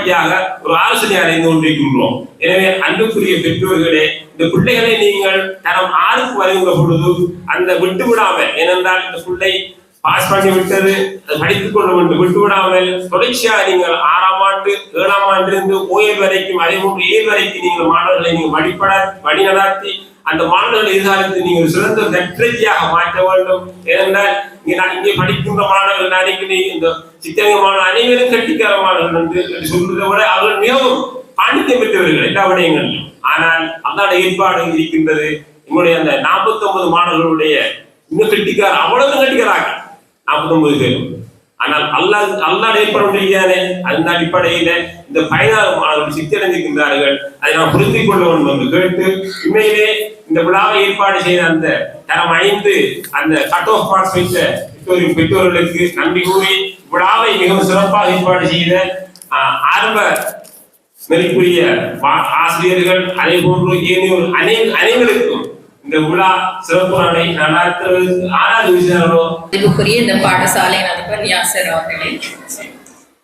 வழிகாட்டியாக ஒரு ஆலோசனை அடைந்து கொண்டிருக்கின்றோம். எனவே அன்புக்குரிய பெற்றோர்களே, இந்த பிள்ளைகளை நீங்கள் தரம் 6க்கு வருகின்ற பொழுது அந்த விட்டு விடாமல், ஏனென்றால் இந்த பிள்ளை பாஸ் பண்ணி விட்டது படித்துக் கொள்ள வேண்டும், விட்டு விடாமல் தொடர்ச்சியாக நீங்கள் 6ஆம் ஆண்டு 7ஆம் ஆண்டிலிருந்து ஓயல் வரைக்கும் அதே போன்று ஏழு வரைக்கும் நீங்கள் மாணவர்களை நீங்கள் வழிநடாத்தி அந்த மாணவர்கள் எதிர்காலத்தில் நீங்கள் சிறந்த நட்சத்திரமாக மாற்ற வேண்டும். ஏனென்றால் இங்கே படிக்கின்ற மாணவர்கள் அனைவரும் இந்த சித்தங்க மாணவர்கள் அனைவரும் கட்டிக்கார மாணவர்கள் என்று சொல்வதை விட அவர்கள் மிகவும் பாண்டித்யம் பெற்றவர்கள் எல்லா விடயங்களிலும். ஆனால் அல்லாட ஏற்பாடு இருக்கின்றது. உங்களுடைய அந்த 49 மாணவர்களுடைய இன்னும் கட்டிக்கார அவ்வளவு கட்டிக்கிறாங்க 49 பேரும். ஆனால் அல்லாட ஏற்பாடு அந்த அடிப்படையில இந்த 16 மாணவர்கள் சித்தடைந்திருக்கின்றார்கள். அதை நாம் புரிந்து கொள்ள வேண்டும் என்று கேட்டு, உண்மையிலே இந்த விழாவை ஏற்பாடு செய்த அந்த தரம் 5 அந்த கட் ஆஃப் மார்க்ஸ் வைத்த பெற்றோர்களுக்கு நன்றி கூறி, விழாவை மிகவும் சிறப்பாக ஏற்பாடு செய்த ஆரம்ப நெறிக்குரிய ஆசிரியர்கள் அதே போன்று ஏனையோர் அனைவருக்கும் இந்த விழா சிறப்பு நாளை நடாத்துவதற்கு 6வது விழாவுக்குரிய இந்த பாடசாலையின் அதிபர் யாசர் அவர்களே,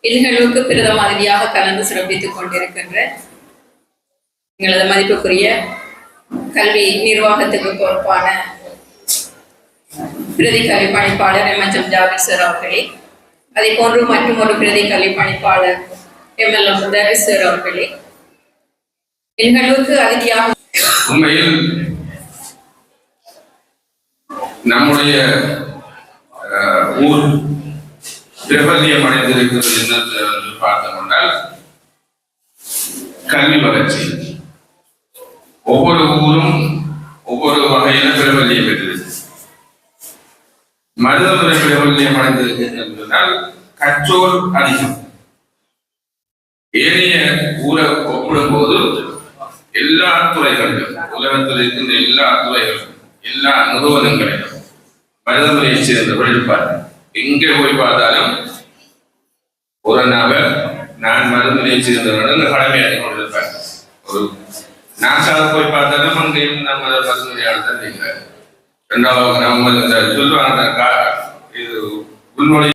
இந்நிகழ்வுக்கு பிரத மாதிரியாக கலந்து சிறப்பித்துக் கொண்டிருக்கின்ற எங்களது மதிப்புக்குரிய கல்வி நிர்வாகத்துக்கு பொறுப்பான பிரதி கல்வி பணிப்பாளர் எம்எச்எம் ஜாபிர் சார் அவர்களே, அதே போன்று மற்றும் ஒரு பிரதி கல்வி பணிப்பாளர் எம்எல்ஏ முதாரிஸ் சார் அவர்களே, இந்நிகழ்வுக்கு அதிதியாக உண்மையில் நம்முடைய ஊர் பிரபல்யம் அடைந்திருக்கிறது என்று பார்த்தோம்னால் கல்வி வளர்ச்சி. ஒவ்வொரு ஊரும் ஒவ்வொரு வகையில பிரபல்யம் பெற்றிருக்கு. மருதமுறை பிரபல்யம் அடைந்திருக்கிறது கற்றோர் அதிகம். ஏனைய ஊரை ஒப்பிடும் போது எல்லா துறைகளிலும், உலகத்தில் இருக்கின்ற எல்லா துறைகளிலும், எல்லா நிறுவனங்களிலும் மருதமுறையை சேர்ந்தவர்கள் இருப்பார்கள். எங்கே போய் பார்த்தாலும் ஒரு நபர் நான் மருதமுறையை சேர்ந்தவர்கள் கடமையாகி கொண்டிருப்பார். ஒரு நாசாக போய் பார்த்தாலும் அங்கேயும் நம்ம மருதமுறையாளர் தான் இருக்கிறார். 2வது நம்ம சொல்லுவாங்க இது உள்மொழி